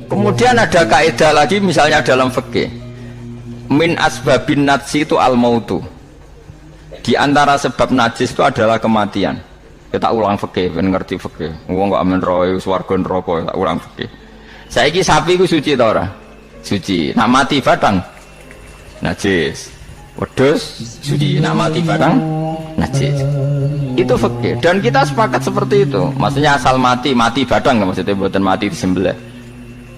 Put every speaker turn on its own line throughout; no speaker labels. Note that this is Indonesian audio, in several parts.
Kemudian ada kaidah lagi misalnya dalam fikih. Min asbabin najsi itu al-mautu. Di antara sebab najis itu adalah kematian. Kita ulang fikih, ben ngerti fikih. Wong kok amen roe swarga neraka, tak ulang fikih. Saiki sapi ku suci ta ora? Suci. Nak mati batang najis. Wedhus suci, nak mati batang najis. Itu fikih dan kita sepakat seperti itu. Maksudnya asal mati batang, maksudnya buatan mati disembelih.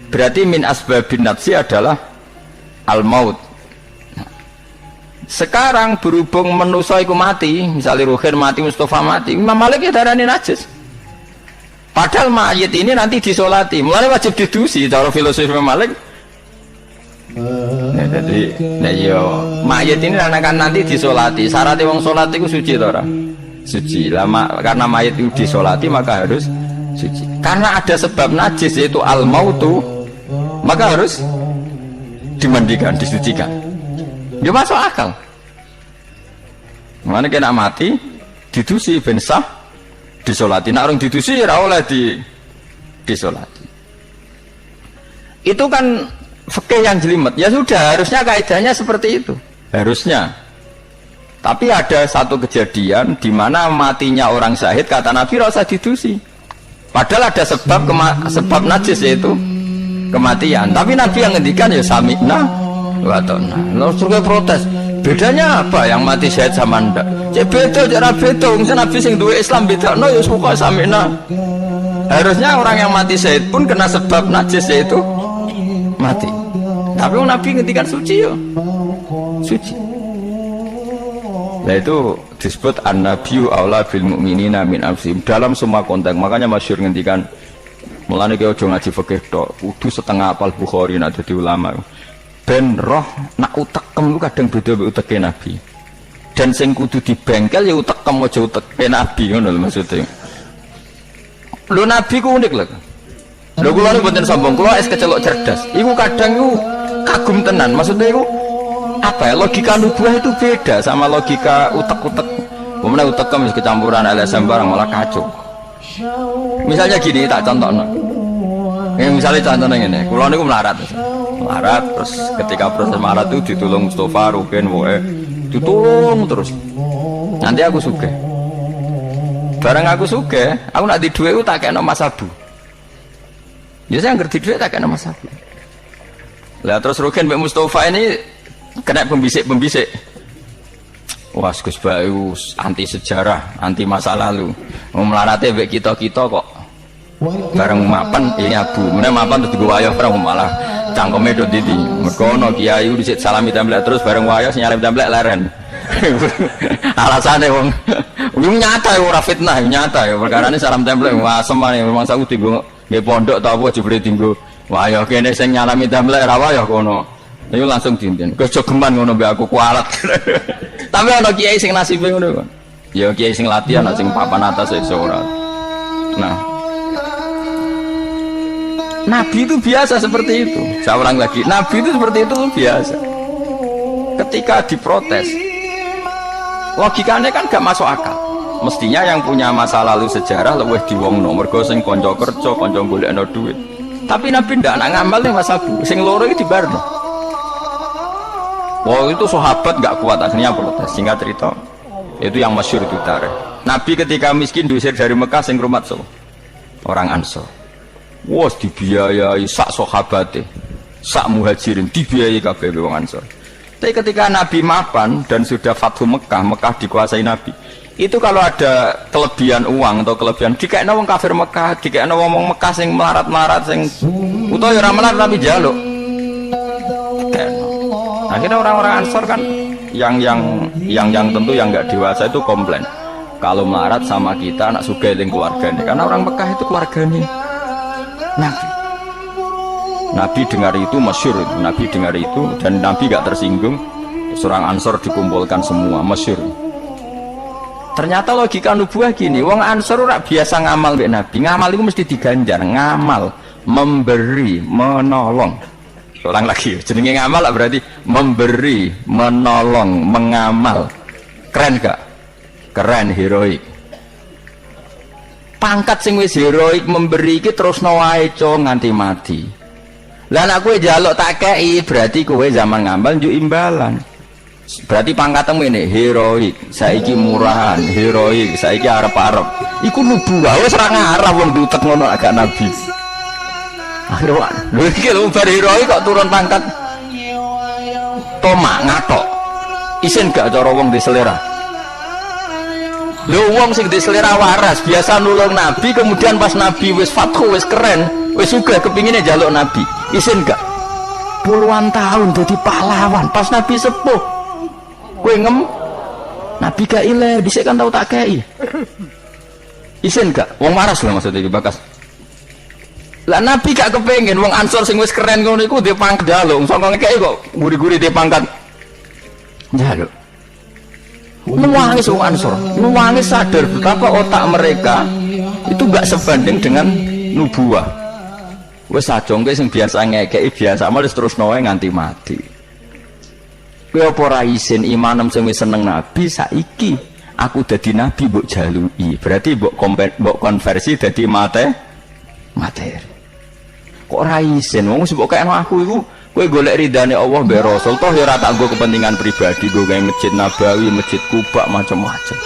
Berarti min asbabin najsi adalah al-maut. Sekarang berhubung manusia iku mati, misalnya Ruhin mati, Mustafa mati, Imam Malik ya darani najis. Padahal mayit ini nanti disolati, mulai wajib didusi. Cara filosofi Imam Malik. Nah, jadi, mayit ini akan nanti disolati. Syaratnya wong solat itu suci tora, suci. Lama karena mayit itu disolati maka harus suci. Karena ada sebab najis yaitu al-mautu, maka harus dimandikan, disucikan. Dia masuk akal. Mana kena mati, didusi ben sah, disolati. Nak orang didusi ora oleh disolati. Itu kan fikih yang jelimet. Ya sudah, harusnya kaidahnya seperti itu. Harusnya. Tapi ada satu kejadian di mana matinya orang syahid kata Nabi ora usah didusi. Padahal ada sebab najis yaitu kematian. Tapi Nabi yang ngendikan ya sami'na wa ta'na. Lalu suruh protes. Bedanya apa yang mati syahid sama ndak? Cek beda, cara beda. Misalnya Nabi sing duwe Islam beda. No ya suka sami'na. Harusnya orang yang mati syahid pun kena sebab najis yaitu mati. Tapi Nabi ngendikan suci ya. Suci. Nah itu disebut an-nabiyyu aula bil mu'minina min anfusihim dalam semua konteks. Makanya masyhur ngendikan mulane ki aja ngaji fikih tok, kudu setengah apal Bukhari nek dadi ulama. Ben roh nak utekem ku kadang beda mek uteke Nabi. Dan sing kudu dibengkel ya utekem aja uteke Nabi ngono lho maksudnya. Lho Nabi ku unik lho. Lho kula niku mboten sombong, kula es kecelok cerdas. Iku kadang iku kagum tenan, maksudnya iku apa ya, logika nubuah itu beda sama logika utek-utek. Kemudian utekem kecampuran LSM barang malah kacau. Misalnya gini, tak contohnya. Misalnya contohnya ini, kula niku melarat terus ketika proses melarat itu ditolong Mustafa, Rukin, Woe, ditolong terus. Nanti aku sugih. Barang aku sugih, aku nak di duit tak kena Mas Abu. Ya saya ngerti duit tak kena Mas Abu. Lah terus Rukin Mbak Mustafa ini kena pembisik. Wah, Gus Bayu anti sejarah, anti masa lalu. Mau melarate mbek kita-kita kok bareng mapan ini Abu. Meneh mapan terus digo wayah perang malah cangkeme do didi. Mergo ono kiai dhisik salami templek terus bareng wayah nyalip templek leren. Alasane wong nyata ora fitnah, nyata ya perkarane salam templek wah semane memang saku dienggo nggih pondok ta apa jebule dienggo wayah kene sing nyalami templek ra wayah kono. Ayo langsung dinten. Kejogeman ngono mbek aku kualat. Tapi ana kiai sing nasibe ngono kok. Ya kiai sing latihan sing papan atas iso ora. Nah. Nabi itu biasa seperti itu. Saya ulang lagi, Nabi itu seperti itu biasa. Ketika diprotes, logikanya kan gak masuk akal. Mestinya yang punya masa lalu sejarah luwih diwongno mergo sing kanca kerja, kanca golekno duit. Tapi Nabi ndak nak ngamal ning Mas Abu, sing loro iki dibarno. Wah itu sahabat gak kuat akhirnya protes. Singkat cerita itu yang masyhur itu tarikh. Nabi ketika miskin diusir dari Mekah sing rumat so orang Ansor. Wah dibiayai sak sahabate, sak muhajirin dibiayai kabeh wong Ansor. Tapi ketika Nabi mapan dan sudah Fathu Mekah, Mekah dikuasai Nabi. Itu kalau ada kelebihan uang atau kelebihan dikekno wong kafir Mekah, dikekno wong Mekah sing melarat-melarat sing utawa ya ora melarat tapi njaluk. Akhirnya orang-orang Ansor kan yang tentu yang nggak dewasa itu komplain kalau melarat sama kita anak sugih keluarganya karena orang Mekah itu keluarganya Nabi dengar itu masyhur, Nabi dengar itu dan Nabi nggak tersinggung. Seorang Ansor dikumpulkan semua masyhur. Ternyata logika nubuah gini, wong Ansor ora biasa ngamal mbek Nabi, ngamal itu mesti diganjar, ngamal memberi menolong. Ulang lagi, jenenge ngamal berarti memberi, menolong, mengamal. Keren gak? Keren, heroik. pangkat sing wis heroik memberi iki terusno wae nganti mati. Lah nek kowe njaluk tak kei berarti kowe zaman ngambal njuk imbalan. Berarti pangkatmu ini heroik, saiki murahan, heroik, saiki arep-arep. Iku nubuwah wis ora ngarah wong dutek ngono agak nabi. Akhirnya lho iki lho bar heroik kok turun pangkat. Tomak ngatok. Isin gak cara wong di selera. Lho wong sing di selera waras biasa nulung nabi, kemudian pas nabi wis fathu wis keren, wis sugih kepingine njaluk nabi. Isin gak? Puluhan tahun dadi pahlawan pas nabi sepuh. Kowe ngem nabi gak iler dhisik kan tau tak kei. Isin gak? Wong waras lho maksud iki bakas. Lah nabi gak kepengin wong Ansor sing wis keren ngono iku dhe pangkat njaluk, sangka ngekeki kok guri-guri dhe pangkat njaluk. Nuwangis wong Ansor, nuwangis sadar betapa otak mereka itu gak sebanding dengan nubuah. Wis sajongke sing biasa ngekeki biasa malah terus wae nganti mati. Kowe apa ora isin imanem sing wis seneng nabi saiki aku dadi nabi mbok jaluki. Berarti mbok konversi dadi materi. Kok ora isin wong mbok kayakno aku iku kowe golek ridane Allah mbek Rasul toh ya ora tak nggo kepentingan pribadi nggo gawe masjid Nabawi, masjid Kuba macam-macam.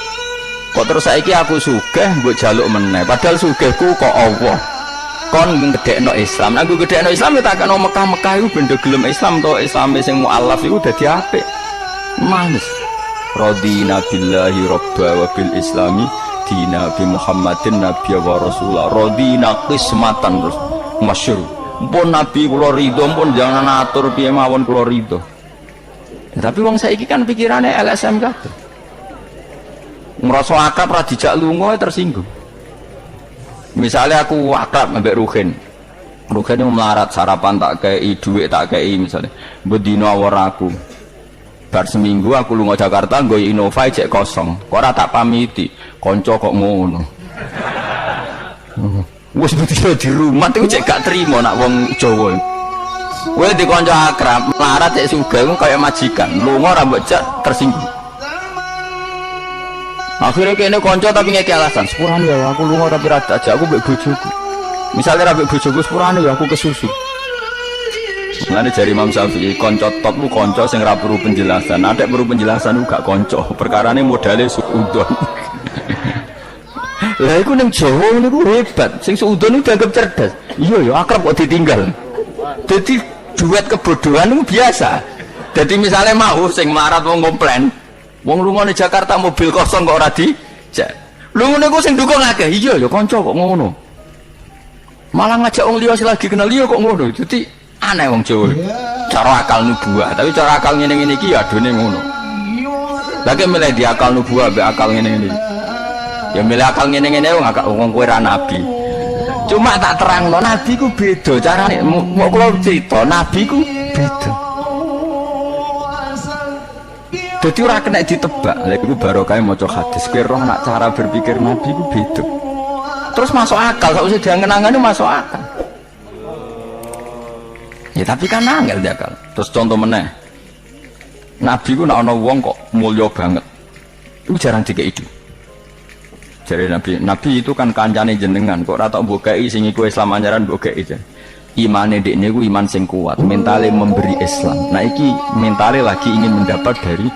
Kok terus saiki aku sugih mbok jaluk meneh padahal sugihku kok Allah. Kon gedekno Islam. Aku gedekno Islam ya tak kena Mekah-Mekah iku benda gelem Islam to, Islam sing mualaf iku dadi apik. Manis. Radina billahi robba wa bil islami dina bi Muhammadin nabiyya wa rasulah. Radina qismatan terus masyhur. Pun nabi kula ridho pun jangan atur piye mawon kula ridho. Ya, tapi wong saiki kan pikirane LSM kabeh. Ngrasa akrab ra dijak lunga tersinggung. Misalnya aku akrab ambek Ruhin itu melarat sarapan tak kei, duit tak kei misalnya bedino awar aku bar seminggu aku lunga Jakarta nggo Innova cek kosong kok ora tak pamiti konco kok ngono wis bedino di rumah itu cek gak terima nak wong Jawa kowe di konco akrab melarat cek sugih kaya majikan lunga ora mbok cek tersinggung. Akhirnya kene konco tapi ngeki alasan sepurane ya aku lunga tapi rada aja aku mbek bojoku. Misalnya mbek bojoku sepurane ya aku kesusu. Mulane jari Imam Syafi'i konco top lu konco sing ora perlu penjelasan. Adek perlu penjelasan lu gak konco. Perkarane modale suudon. Lah iku ning Jawa niku hebat. Sing suudon itu dianggap cerdas. Iya ya akrab kok ditinggal. Dadi duet kebodohan itu biasa. Jadi misalnya mau sing melarat wong komplain wong lunga di Jakarta mobil kosong kok ora dijak. Lho ngene ku sing dukung akeh. Iya ya kanca kok ngono. Malah ngajak wong liya lagi kenal liya kok ngono. Dadi aneh wong Jawa. Cara akal nubuah, tapi cara akal ngene-ngene iki ya adone ngono. Lagi milih di akal nubuah mbek akal ngene-ngene. Ya milih akal ngene-ngene wong kowe ra nabi. Cuma tak terangno nabi ku beda carane. Mau kula cerita nabi ku beda. Jadi ora kena ditebak. Lha iku barokah maca hadis. Kowe roh nak cara berpikir nabi ku beda. Terus masuk akal, sak usah diangen-angen masuk akal. Ya tapi kan angel dia akal. Terus contoh meneh. Nabi ku nek ana wong kok mulya banget. Iku jarang dikeki itu. Jare nabi itu kan kancane jenengan kok ora tak mbokeki sing iku Islam anjaran mbokeki. Imane dekne ku iman sing kuat, mentale memberi Islam. Nah iki mentale lagi ingin mendapat dari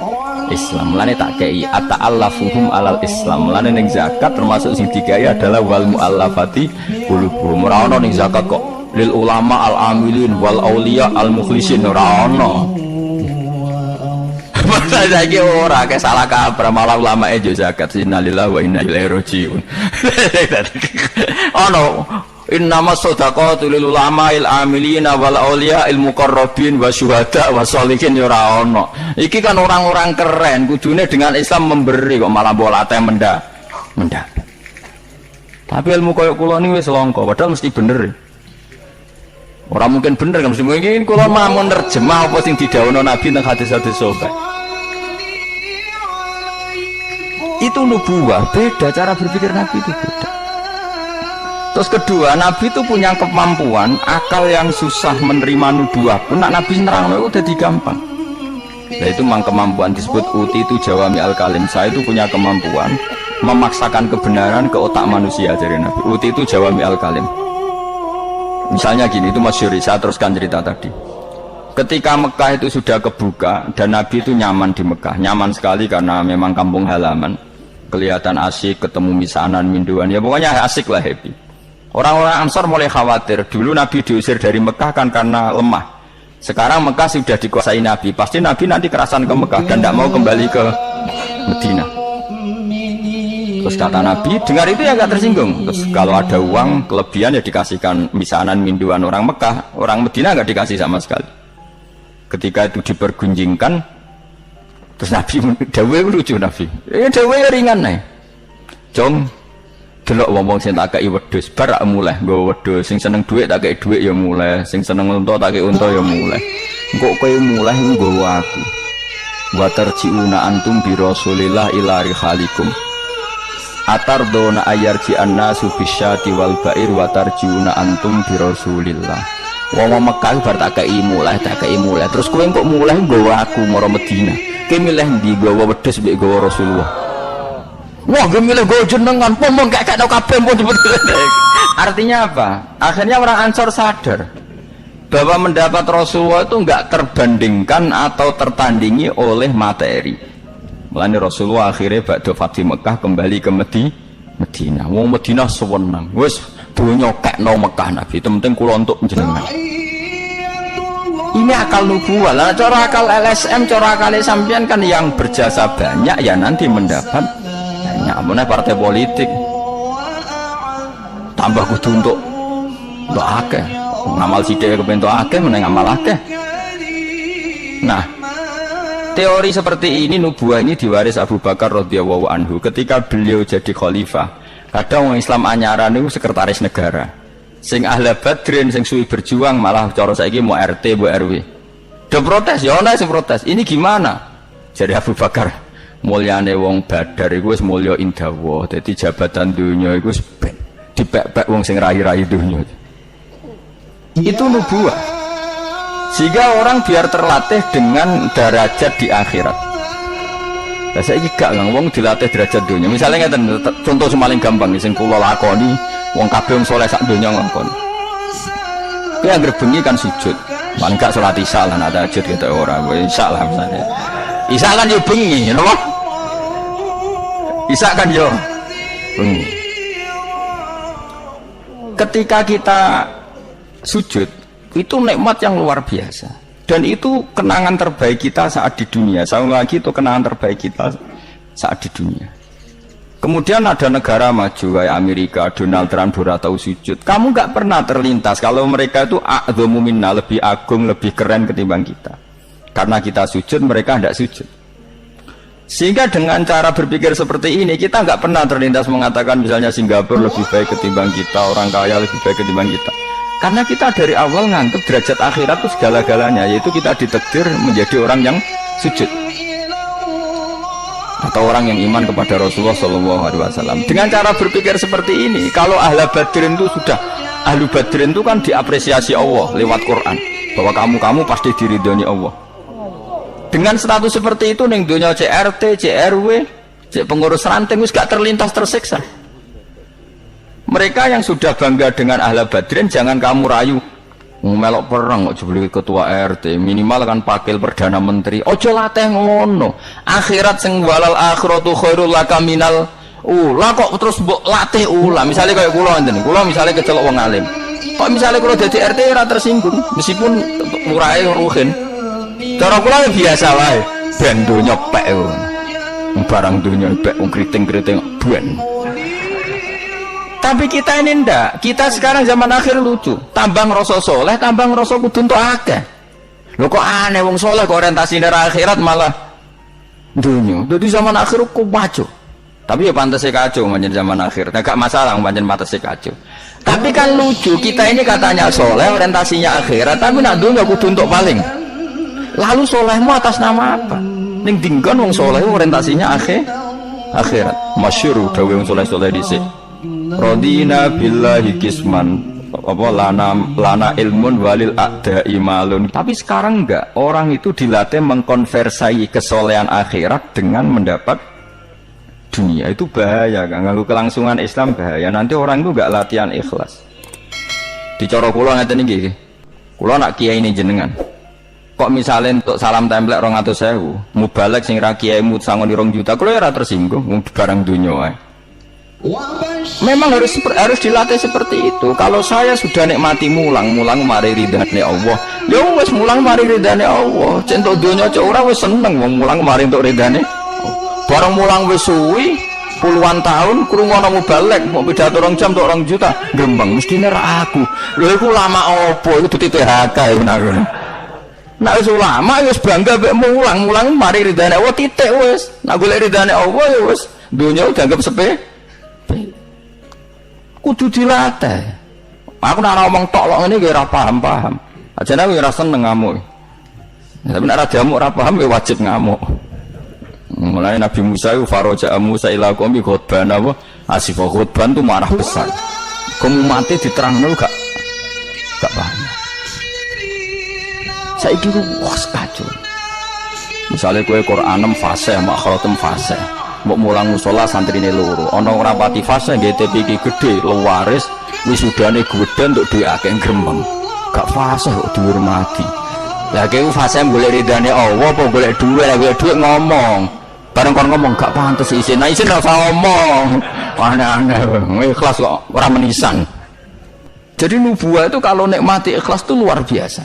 Islam. Mulane tak kei ata'allafuhum alal Islam. Mulane ning zakat termasuk sing digawe adalah wal muallafati qulubuhum. Ora ono ning zakat kok lil ulama al amilin wal auliya al mukhlisin ora ono. Masa saiki ora ke salah kabar malah ulama e zakat innalillahi wa inna ilaihi rajiun. Ono innama shadaqatu lil ulama'il amilina wal auliya il muqarrabin wa syuhada wa sholihin ya ora ono. Iki kan orang-orang keren kudune dengan Islam memberi kok malah bolate mendak. Tapi ilmu koyo kula niku wis langka padahal mesti bener. Ora mungkin bener kan mesti mungkin kula mau nerjemah apa sing didhawuhna Nabi teng hadis-hadis sahih. Itu nubuwah beda cara berpikir Nabi itu beda. Terus kedua, Nabi itu punya kemampuan akal yang susah menerima nubuah pun nak Nabi nerangno itu udah gampang. Nah itu memang kemampuan disebut uti itu jawami al kalim. Saya itu punya kemampuan memaksakan kebenaran ke otak manusia dari Nabi. Uti itu jawami al-kalim. Misalnya gini, itu masyhur, saya teruskan cerita tadi. Ketika Mekah itu sudah kebuka dan Nabi itu nyaman di Mekah, nyaman sekali karena memang kampung halaman, kelihatan asik, ketemu misanan, minduan, ya pokoknya asik lah, happy. Orang-orang Ansor mulai khawatir, dulu Nabi diusir dari Mekah kan karena lemah. Sekarang Mekah sudah dikuasai Nabi, pasti Nabi nanti kerasan ke Mekah dan tidak mau kembali ke Medina. Terus kata Nabi, dengar itu ya gak tersinggung. Terus kalau ada uang kelebihan ya dikasihkan misanan minduan orang Mekah, orang Medina gak dikasih sama sekali. Ketika itu dipergunjingkan, terus Nabi dawe lucu Nabi. Dawe ringan nih. Jong, delok wong sing tak kei wedhus bar mulai nggo wedhus, sing seneng dhuwit tak kei dhuwit ya mulai, sing seneng unta tak kei unta ya mulai. Engko kowe mulai nggawa aku. Wa tarjiuna antum bi Rasulillah ila rihalikum. Atardona ayarji annasu bisyati wal ba'ir wa tarjiuna antum bi Rasulillah. Wong Mekah bar tak kei mulai, terus kowe kok mulai nggawa aku mara Madinah. Kowe milih ndi nggawa wedhus mbek nggawa Rasulullah? Wah, gue milih gue jenengan, pomong gak tau kabeh pun. Artinya apa? Akhirnya orang Ansor sadar bahwa mendapat Rasulullah itu enggak terbandingkan atau tertandingi oleh materi. Mulane Rasulullah akhirnya ba'da Fatih Mekah kembali ke Medina. Wong Medina sewenang. Wis donya kekno Mekah Nabi, itu penting kula untuk jenengan. Ini akal nubuwah. Lah cara akal LSM, cara akal sampean kan yang berjasa banyak ya nanti mendapat banyak partai politik tambah kudu untuk akeh ngamal sithik kepentok akeh meneng ngamal akeh. Nah, teori seperti ini nubuah ini diwaris Abu Bakar radhiyallahu anhu ketika beliau jadi khalifah. Kadang orang Islam anyaran itu sekretaris negara sing ahli badrin sing suwi berjuang malah cara saiki mau RT mau RW do protes ya ana sing protes. Ini gimana? Jadi Abu Bakar, mulyane wong badar iku wis mulya indawa, dadi jabatan dunya iku wis dipek-pek wong sing rai-rai dunya. Itu nubuah. Sehingga orang biar terlatih dengan derajat di akhirat. Lah saiki gak wong dilatih derajat dunya. Misalnya ngeten contoh paling gampang sing kula lakoni, wong kabeh wong saleh sak donya nglakoni. Kuwi anggere bengi kan sujud. Paling gak salat isya lan ada tahajud gitu ora, isya lah misalnya. Isya kan yo bengi, napa? Isya kan yo bengi. Ketika kita sujud itu nikmat yang luar biasa dan itu kenangan terbaik kita saat di dunia. Saya lagi itu kenangan terbaik kita saat di dunia. Kemudian ada negara maju kayak Amerika, Donald Trump ora tahu sujud. Kamu nggak pernah terlintas kalau mereka itu a'dhamu minna, lebih agung, lebih keren ketimbang kita. Karena kita sujud, mereka tidak sujud. Sehingga dengan cara berpikir seperti ini kita nggak pernah terlintas mengatakan misalnya Singapura lebih baik ketimbang kita, orang kaya lebih baik ketimbang kita. Karena kita dari awal nganggap derajat akhirat itu segala-galanya, yaitu kita ditakdir menjadi orang yang sujud atau orang yang iman kepada Rasulullah SAW. Dengan cara berpikir seperti ini, kalau ahli badrin itu sudah ahli badrin itu kan diapresiasi Allah lewat Quran bahwa kamu pasti diridhoni Allah. Dengan status seperti itu ning donya CRT, CRW, cek pengurus ranting wis gak terlintas tersiksa. Mereka yang sudah bangga dengan ahli badrin jangan kamu rayu. Melok perang kok jebule ketua RT, minimal kan pakil perdana menteri. Ojo latih ngono. Akhirat sing walal akhiratu khairul laka minal ula kok terus mbok latih ula. Misale kaya kula ngene, kula misale kecelok wong alim. Kok misale kula dadi RT ora tersinggung meskipun murahe ruhin. Cara kula biasa wae, ben donya pek barang donya pek wong kriting-kriting ben. Tapi kita ini ndak, kita sekarang zaman akhir lucu, tambah ngerasa soleh, tambah ngerasa kudu entuk akeh. Lho kok aneh wong soleh kok orientasi dari akhirat malah dunia. Jadi zaman akhir kok kacau. Tapi ya pantasnya kacau manjen zaman akhir. Nah, gak masalah manjen pantasnya kacau. Tapi kan lucu, kita ini katanya soleh, orientasinya akhirat, tapi nak dunia kudu entuk paling. Lalu solehmu atas nama apa? Ning dinggon wong soleh orientasinya akhirat. Masyhur dawuh wong soleh-soleh dhisik. Radina billahi kisman apa lana ilmun walil a'da'i malun. Tapi sekarang enggak, orang itu dilatih mengkonversai kesolehan akhirat dengan mendapat dunia itu bahaya kan, ganggu kelangsungan Islam bahaya. Nanti orang itu nggak latihan ikhlas. Dicara kula ngeten iki. Kula nak kiai ini jenengan. Kok misalnya untuk salam templek 200.000, mubalek sing ra kiai mu sangon 2 juta, kula ora tersinggung wong barang dunya wae. Memang harus dilatih seperti itu. Kalau saya sudah nikmati mulang mari ridhane Allah. Ya wis mulang mari ridhane Allah. Cek entuk dunya cek ora wis seneng wong mulang mari entuk ridhane. Barang mulang wis suwi puluhan tahun krungono mubalek mau pidato 2 jam entuk 2 juta, grembeng mestine ra aku. Lha iku lama apa iku dadi THK iku nak. Nek wis ulama wis bangga mek mulang mari ridane Allah titik wis. Nek golek ridane Allah ya wis dunya dianggap sepe. Kudu dilatih. Aku nek ngomong tok lok ngene iki ora paham. Ajane aku ora seneng ngamuk. Tapi nek ora diamuk ora paham ya wajib ngamuk. Mulai Nabi Musa itu faraja Musa ila qaumi khutban apa? Asifah khutban itu marah besar. Kamu mati diterangno gak paham. Saiki ku wis kacau. Misale kowe Qur'anem fase, makhratem fase. Mbok mulang musala santrine loro. Ana ora pati fase nggih TPK gedhe, lewaris, wisudane gedhe untuk duwe akeh gremeng. Gak fase kok dihormati. Lah kowe fase golek ridane Allah apa golek dhuwit, lah golek dhuwit ngomong. Bareng kon ngomong gak pantes isin. Nah isin ora usah ngomong. Aneh-aneh, ikhlas kok ora menisan. Jadi nubuah itu kalau nikmati ikhlas itu luar biasa.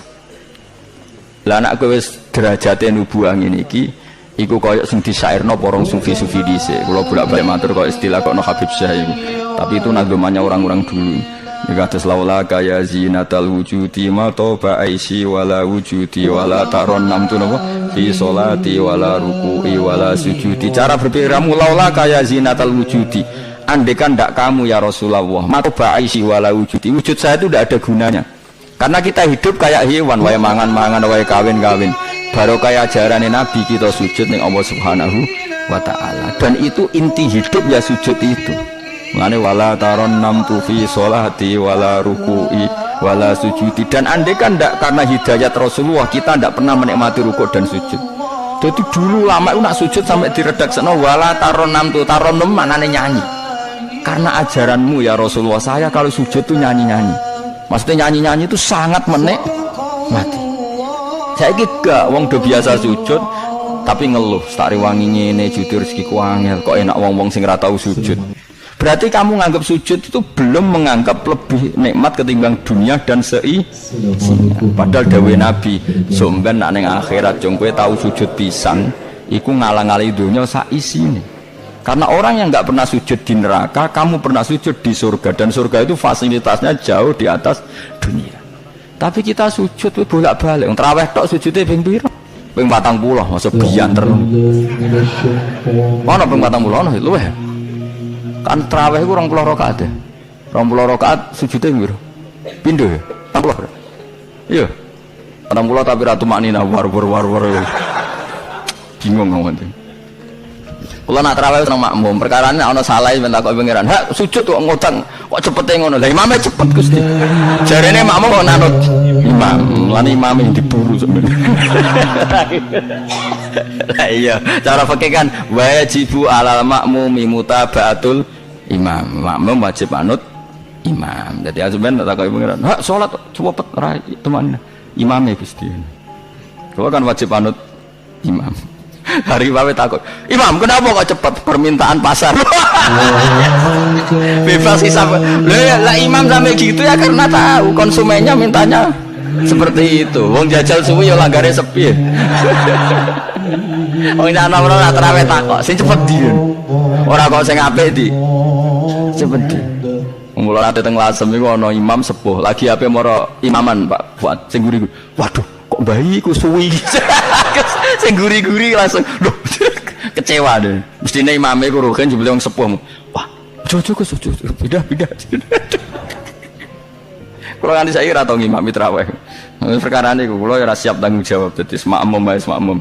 Lah anak kowe wis derajate nubuah ngene iki iku koyo sing disairno para sufi-sufi dhisik. Kula bolak-balik matur kok istilah kok no Habib Syah iku. Tapi itu nagomannya orang-orang dulu. Ya kados laula kaya zinatal wujudi ma toba aisi wala wujudi wala taronnam tu napa fi sholati wala ruku'i wala sujudi. Cara berpikirmu laula kaya zinatal wujudi. Andekan ndak kamu ya Rasulullah ma toba aisi wala wujudi. Wujud saya itu ndak ada gunanya. Karena kita hidup kayak hewan, wae mangan-mangan, wae kawin-kawin. Baru kayak ajaran Nabi kita sujud ning Allah Subhanahu wa taala. Dan itu inti hidup ya sujud itu. Mane wala taronnam tu fi sholati wala ruku'i wala sujudi. Dan andai kan ndak karena hidayat Rasulullah kita ndak pernah menikmati rukuk dan sujud. Jadi dulu lama itu nak sujud sampai diredaksana wala taronnam tu taronnam maknane nyanyi. Karena ajaranmu ya Rasulullah saya kalau sujud tuh nyanyi-nyanyi. Maksudnya nyanyi-nyanyi itu sangat menikmati. Saya gak wong do biasa sujud tapi ngeluh stari wangi ngene jujur rezekiku angel kok enak wong-wong sing ora tau sujud. Berarti kamu nganggap sujud itu belum menganggap lebih nikmat ketimbang dunia dan seisinya. Padahal dawuh Nabi, somben nak ning akhirat jong kowe tau sujud pisan iku ngalang-alangi dunia sak isine. Karena orang yang nggak pernah sujud di neraka, kamu pernah sujud di surga dan surga itu fasilitasnya jauh di atas dunia. Tapi kita sujud itu bolak-balik. Terawih tok sujudnya ping pira? Ping 40, masa biyan terus. Mana ping 40 ono luwih. Kan terawih iku 20 rakaat. 20 rakaat sujudnya piro? Pindho ya? 40. Iya. 40 tapi ratu maknina war. Bingung ngomong. Kalau nak terawih sama makmum, perkara ini ada salah minta kau pengiran. Hak sujud kok ngutang, kok cepet ngono. Lah imamnya cepet Gusti. Jarene makmum kok nanut imam, lan imam yang diburu sebenarnya. Lah iya, cara fikih kan wajibu alal makmumi mutabaatul imam. Makmum wajib anut imam. Jadi azuban tak kau pengiran. Hak salat cepet ra teman imamnya Gusti. Kau kan wajib anut imam. Hari bawe takut, imam kenapa kok cepat permintaan pasar? Bebas hisab. Lah imam sampai gitu ya karena tahu konsumennya mintanya seperti itu. Wong jajal suwi ya langgare sepi. Wong ana ora terawih takok, sing cepet di. Ora kok sing apik di. Cepet di. Mula ate teng Lasem iku ana imam sepuh, lagi ape mara imaman Pak Fuad sing guri. Waduh, kok bayi ku suwi. Sing guri-guri langsung loh kecewa deh. Mestine imame ku rogen jebule wong sepuh. Wah, ojo beda. Kalau nganti saya ora tau ngimami tarawih. Perkara niku kula ora siap tanggung jawab dadi makmum wae makmum.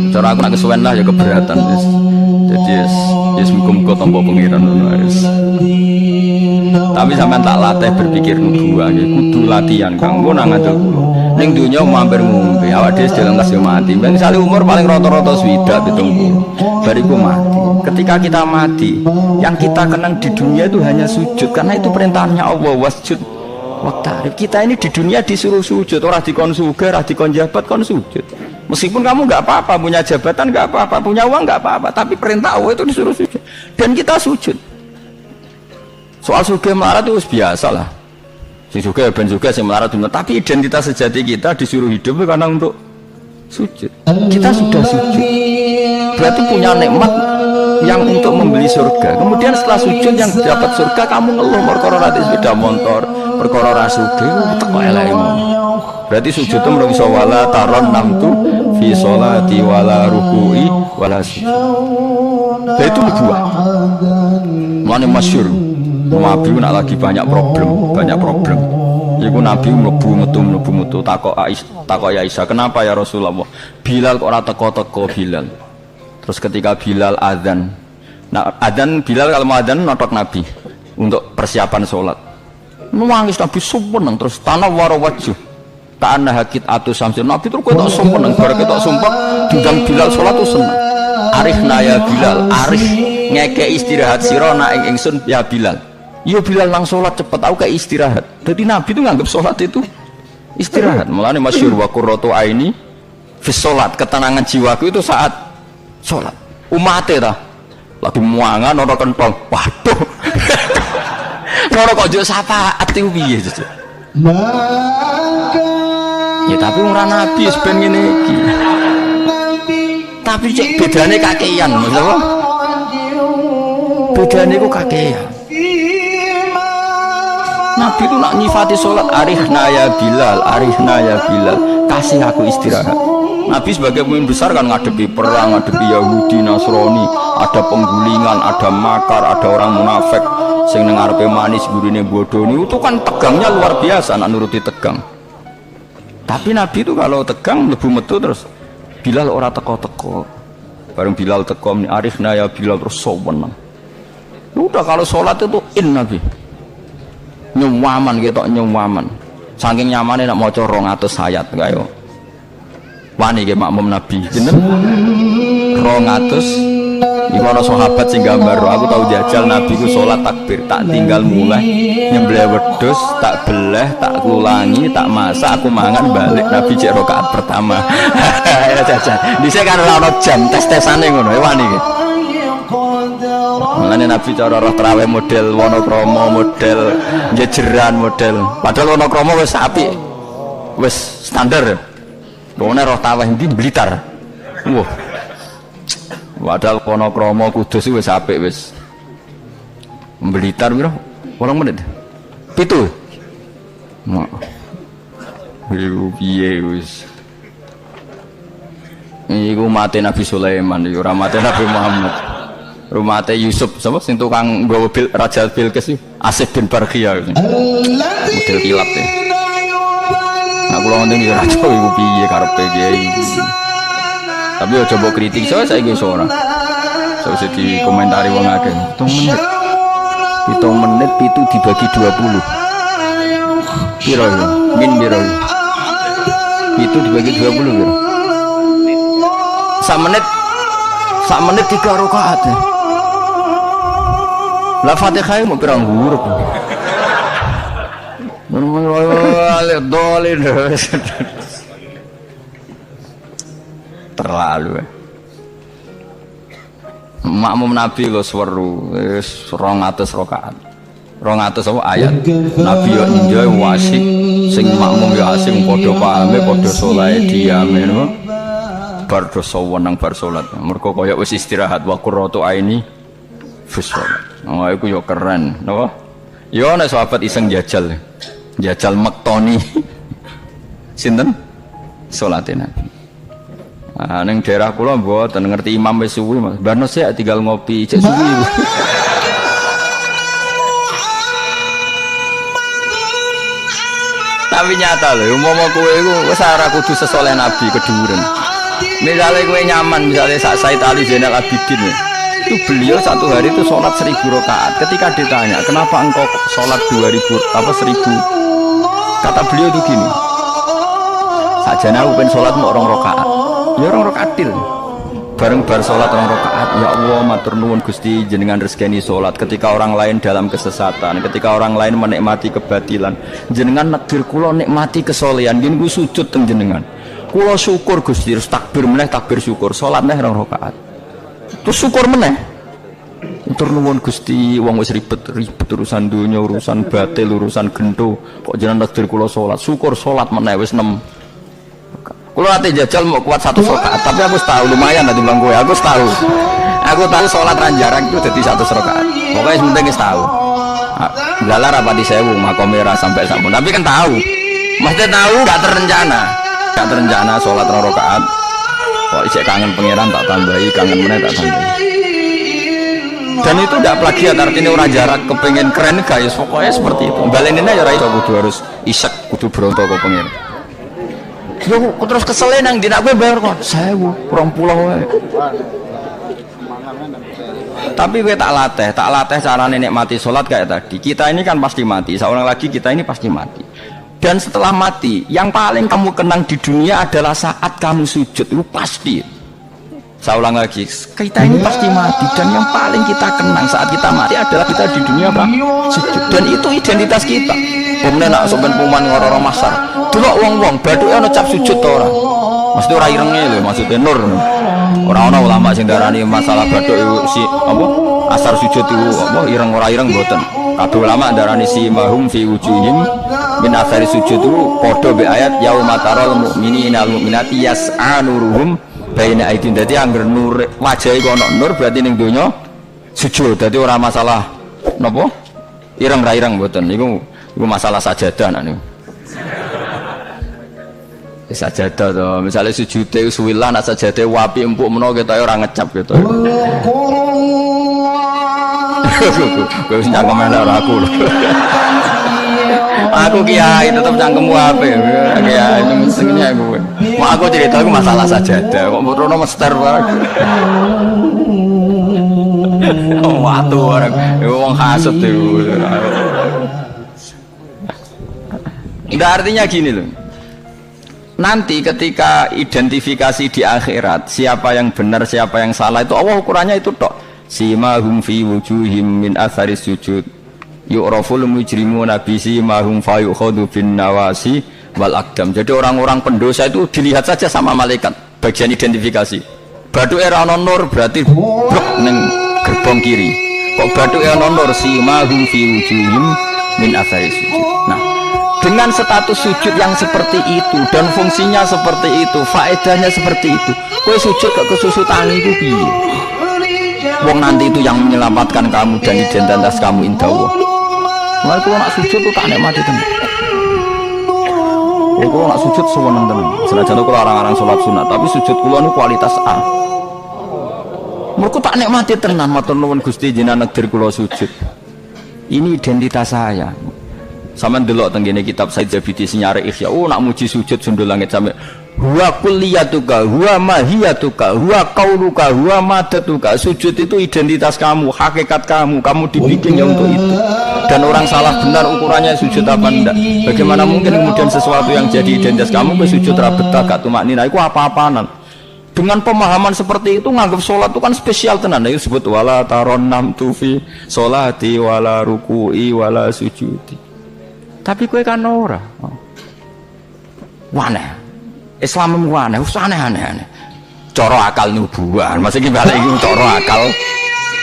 Cara aku nak kesuwen lah ya keberatan wis. Dadi wis muga-muga tampa pengiran ngono wis. Tapi sampean tak latih berpikir nubuah nggih kudu latihan kanggo nang ngandel kula. Ning dunya mampir ngombe, awak dhewe dalam kasih mati. Ben misale umur paling rata-rata 70 bariku mati. Ketika kita mati, yang kita kenang di dunia itu hanya sujud karena itu perintahnya Allah wasjud waqtarib. Kita ini di dunia disuruh sujud, ora dikon sugih, ora dikon jabat kon sujud. Meskipun kamu nggak apa-apa, punya jabatan nggak apa-apa, punya uang nggak apa-apa, tapi perintah Allah itu disuruh sujud dan kita sujud. Soal sugih melarat itu biasa lah. Si sugih ben sugih si melarat benar. Tapi identitas sejati kita disuruh hidup karena untuk sujud. Kita sudah sujud. Berarti punya nikmat yang untuk membeli surga. Kemudian setelah sujud yang dapat surga kamu ngeluh perkara rati sepeda motor, perkara ra sugih teko elekmu. Berarti sujud itu merung iso wala taron namtu fi sholati wala ruku'i wala sujud. Itu buah. Mane masyhur. Nabi nak lagi banyak problem. Iku Nabi mlebu metu takok ya Aisyah, "Kenapa ya Rasulullah? Bilal kok ora teko-teko Bilal?" Terus ketika Bilal azan. Nah, azan Bilal kalau mau azan notok Nabi untuk persiapan sholat. Nangis Nabi sumpah terus tanah warawaju. Ta'anna hakit atu samsin. Nabi terus ketok sumpah bar ketok sumpah diundang Bilal sholat tuh seneng. Arifna ya Bilal, arif ngeke istirahat sira nak ing ingsun ya Bilal. Yo Bilal nang sholat cepet aku kayak istirahat. Jadi Nabi itu nganggap sholat itu istirahat. Mulane masyhur wa qurratu aini fi sholat, ketenangan jiwaku itu saat sholat. Umate ta lagi muangan ora kentong. Waduh. Ora kok yo syafaat iki piye to. Ya tapi ora Nabi wis ben ngene iki. Tapi cek bedane kakean, maksud apa? Bedane ku kakean. Nabi itu nak nyifati sholat arihna ya Bilal, kasih aku istirahat. Nabi sebagai pemimpin besar kan ngadepi perang, ngadepi Yahudi, Nasrani, ada penggulingan, ada makar, ada orang munafik sing nang arepe manis gurine bodoh itu kan tegangnya luar biasa nak nuruti tegang. Tapi Nabi itu kalau tegang lebu metu terus Bilal ora teko-teko. Bareng Bilal teko arifna ya Bilal terus sowan. Udah kalau sholat itu Nabi nyuwaman gitu, nyuwaman saking nyamannya nak maca 200 ayat kaya wani ke makmum Nabi jeneng 200 iku ana sahabat sing gambar aku tahu jajal Nabi ku sholat takbir tak tinggal mulai nyembelih wedhus tak beleh tak ulangi tak masak aku mangan balik Nabi cek rakaat pertama ya jajal dhisik kan ora ono jam tes-tesane ngono wani iki. Mulane Nabi cara roh traweh model Wonokromo, model jejeran, model padahal Wonokromo wis apik wis standar ngene roh traweh ndi Blitar wah padahal Wonokromo Kudus wis apik wis Blitar piro 8 menit 7 mak piye wis iku mate Nabi Sulaiman iku ora mate Nabi Muhammad. Rumah Teh Yusuf, sama sing tukang bawa Raja Bilqis itu Asif bin Barkhia model kilat ya. Nah kalau ngomong ini Raja itu piye karepe kiai. Tapi yo coba kritik saya iki ora. Saya bisa dikomentari wong akeh. 7 menit itu dibagi 20. Piro ya? Min piro? Itu dibagi 20 piro? Sak menit 3 rakaat ya. Lah Fatihah mau pirang huruf. Terlalu. Makmum Nabi lo seweru wis 200 rakaat. 200 apa ayat. Nabi yo enjoy wasik sing makmum yo asing padha pahame padha saleh diame no. Bar dosa wenang bar salat. Mergo kaya wis istirahat wa qurratu aini fi shalat. Oh iku yo keren, napa? Yo nek sahabat iseng jajal mektoni sinten? Salate Nabi. Ah ning daerah kula mboten ngerti imam wis suwi Mas. Barno sik tinggal ngopi cek suwi. Tapi nyata lho, umpama kowe iku wis ora kudu sesoleh Nabi keduren. Misalnya kowe nyaman, misalnya Said Ali Zainal Abidin ya. Itu beliau satu hari itu sholat 1000 rakaat. Ketika ditanya kenapa engkau sholat 1000 kata beliau itu gini, Sakjane aku pengen salat mau 2 rakaat. Ya 2 rakaat til. Bareng bar salat 2 rakaat, ya Allah matur nuwun Gusti jenengan rezekeni salat ketika orang lain dalam kesesatan, ketika orang lain menikmati kebatilan. Jenengan nakdir kula nikmati kesolehan, nggih niku sujud teng jenengan. Kula syukur Gusti, terus takbir meneh takbir syukur, salat neh 2 rakaat. Terus syukur meneh. Matur nuwun Gusti, wong wis ribet urusan dunya, urusan batil, urusan gento, kok jenengan nakdir kula salat. Syukur salat meneh wis 6. Kalau nanti jajal mau kuat 1 rakaat, tapi aku tahu lumayan nanti bang gue. Aku tahu sholat ranjarang itu jadi 1 rakaat. Pokoknya sementing tahu. Lalar apa di sewu makomera sampai sampun. Tapi kan tahu, maksudnya tahu nggak terencana sholat 2 rakaat. Kok isek kangen pangeran tak tambahi, kangen meneh tak tambahi. Dan itu tidak plagiat, artinya orang jarak kepengen keren guys. Pokoknya seperti itu. Baleninnya ya raiso kudu harus isek kudu berontok ke pangeran. Yo terus kesel nang dina gue bayar kok 1000 20 wae. Tapi gue tak latih cara nikmati sholat kayak tadi. Kita ini kan pasti mati, seorang lagi kita ini pasti mati. Dan setelah mati, yang paling kamu kenang di dunia adalah saat kamu sujud, itu pasti. Saya ulang lagi, kita ini pasti mati, dan yang paling kita kenang saat kita mati adalah kita di dunia apa? Sujud. Dan itu identitas kita. Kemudian nak sopan puman orang masar, dulu wong baduke ana cap sujud to ora. Mesti ora irenge lho, maksudnya nur. Ora ana ulama sing darani masalah baduk si apa asar sujud itu apa ireng ora ireng mboten. Kabeh ulama darani si mahum fi wujuhim min athari sujud itu padha be ayat yauma taral mu'minina wal mu'minati yas'a nuruhum baina aidin. Dadi angger nur wajahe kok ana nur berarti ning donya sujud. Dadi ora masalah napa ireng ra ireng mboten. Iku masalah sajadah nak niku. Sajadah to, misalnya sujude suwilah nak sajadah wapi empuk menawa kita ora ngecap gitu. Kowe wis cangkem ora aku lho. Aku kiai tetep cangkemmu apik. Kiai mesti aku. Mak aku cerita aku masalah sajadah kok merono mester wae. Oh, watu orang wong hasud itu. Enggak, artinya gini loh. Nanti ketika identifikasi di akhirat siapa yang benar siapa yang salah itu Allah ukurannya itu tok. Simahum fi wujuhim min athari sujud yu'raful mujrimuna bi simahum fa yukhadu bin nawasi wal aqdam. Jadi orang-orang pendosa itu dilihat saja sama malaikat bagian identifikasi. Baduke ra ono nur berarti blok ning gerbong kiri. Kok baduke ono nur simahum fi wujuhim min athari sujud. Nah, dengan status sujud yang seperti itu dan fungsinya seperti itu, faedahnya seperti itu, kowe sujud gak kesusu tangi iku piye? Wong nanti itu yang menyelamatkan kamu dan identitas kamu indah Allah. Mulai kalau nak sujud tuh tak nikmati tenan. Kalau nak sujud sewenang tenan. Senajan kalau orang-orang sholat sunat, tapi sujud kula nu kualitas A. Mereka tak nikmati tenan. Matur nuwun Gusti jenengan negdir kula sujud. Ini identitas saya. Sama ndelok teng kene kitab Said Zabidi sinyare Ihya. Oh nak muji sujud sundul langit sampe huwa kulliyatuka huwa mahiyatuka huwa qauluka huwa madatuka. Sujud itu identitas kamu, hakikat kamu dibikinnya untuk itu. Dan orang salah benar ukurannya sujud apa enggak. Bagaimana mungkin kemudian sesuatu yang jadi identitas kamu ke sujud ra betah gak tumaknina iku apa-apaanan. Dengan pemahaman seperti itu nganggap sholat itu kan spesial tenan. Itu disebut wala taronnam tufi sholati wala ruku'i wala sujudi. Tapi kowe kan ora. Waneh. Islam waneh, aneh-aneh. Cara akal nubuah. Maksud ki balik iki cara akal.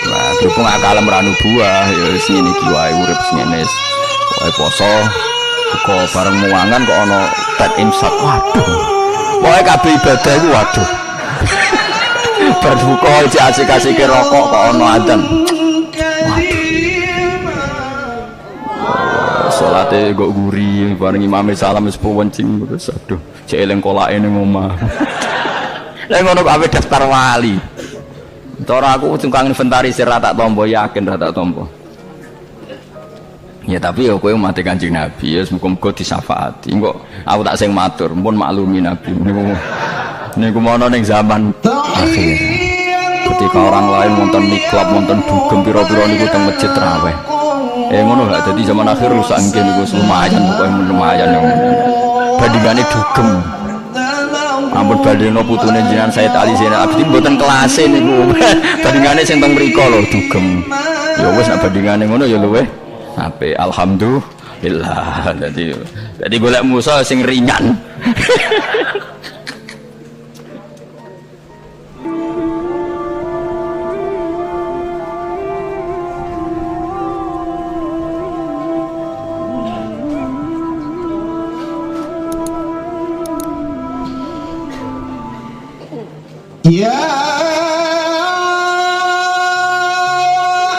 Wah, berhubung akal ora nubuah ya wis ngene iki wae urip ngene. Wae poso buka bareng muangan kok ana tat imsak. Waduh. Pokoke kabeh ibadah iku waduh. Bar buka asik-asike rokok kok ana adzan. Salate kok guri bareng imame salam wis pewencing terus aduh cek eling kolake ning omah. Lah ngono kok ape daftar wali. Cara aku tukang inventarisir ra tak tampa yakin ra tak tampa. Ya tapi ya kowe mati Kanjeng Nabi ya muga-muga disyafaati. Engko aku tak sing matur pun maklumi Nabi niku mono ning zaman akhir. Ketika orang lain nonton niklab, nonton dugem pira-pira niku teng masjid tarawih. Ngono gak jadi zaman akhir rusak nggih niku lumayan pokoke lumayan yang bandingane dugem. ampun badheno putune jenengan Said Ali Zainal Abidin mboten kelase niku. Bandingane sing teng mriku lho dugem. Ya wis nek bandingane ngono ya luweh apik. Alhamdulillah. Dadi golek musuh sing ringan.